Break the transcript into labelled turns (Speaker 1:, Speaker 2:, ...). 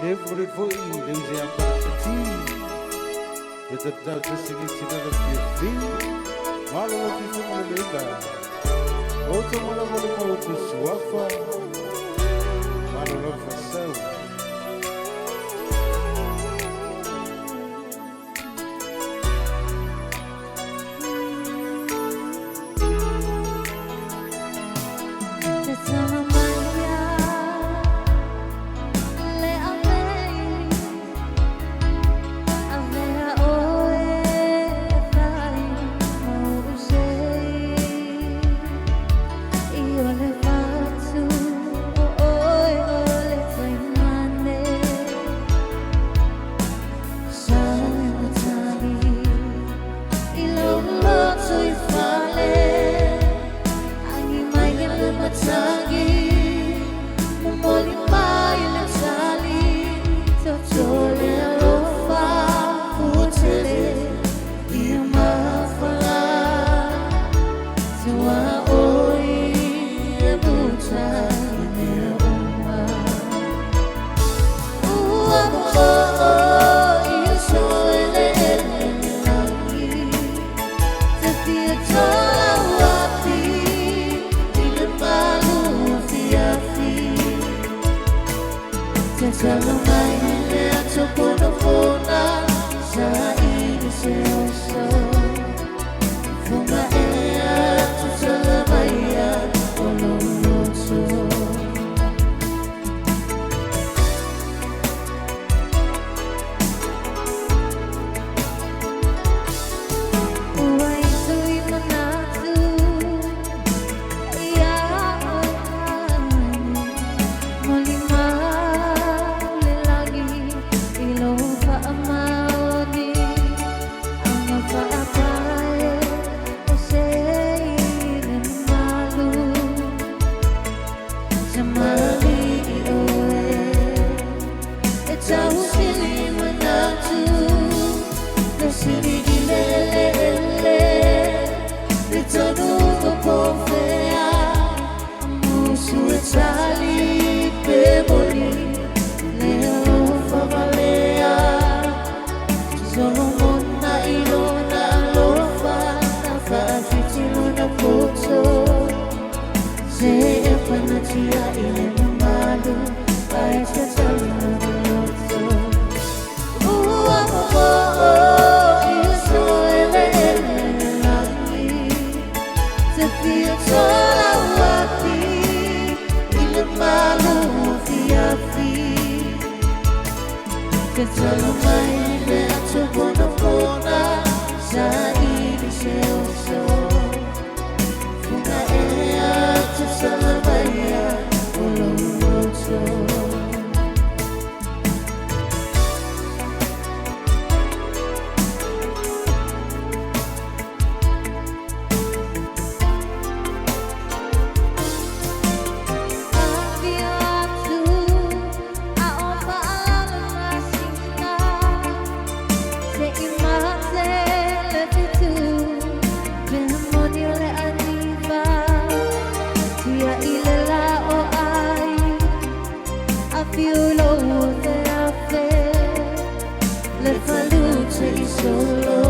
Speaker 1: Levole foi, leze a parati. E tata siniti na fifi. Malo na fifi mo leda. Oto malo malo mo to suafa. Malo na fasau.
Speaker 2: Tatala Maia Le Avei Avea oe vai mo usei Io le faccio oe le fai mane Sai matali Ilo loto I fale Maia Le Avei Mumoli Maia Le Avei Totole alofa Putele Ia mafala Tua oi E buta Ne uma Ua mo Ia soele ele lagi Tapi tola wati Ile malu afi-afi Tatala Maia Le atopona Sa ini seoso Funga ea Tatala Maia Ololoto Ua itu I manatu Ia oani Moli maule lagi Ilo faamaoni Ama faapae O seiren malu Jamali oe E tau sili manatu Nasiri ilelele Le tonu kopofea Musu e tali peboli Leo favalea Solomona ilona lofa Na faafitilu na poto Se e panatia ile mamalu Bae tatala loto Ua mo Ia soele ele lagi Tapi tola wati Ile malu afi-afi Tatala Maia Le atopona Sa ini seoso Funga ea Tatala Maia Ololoto Afiatu aopa ala masina Se imate le fitu Behmoni le aniva Tia ile la o ai Afiulo te afe Le falute I solo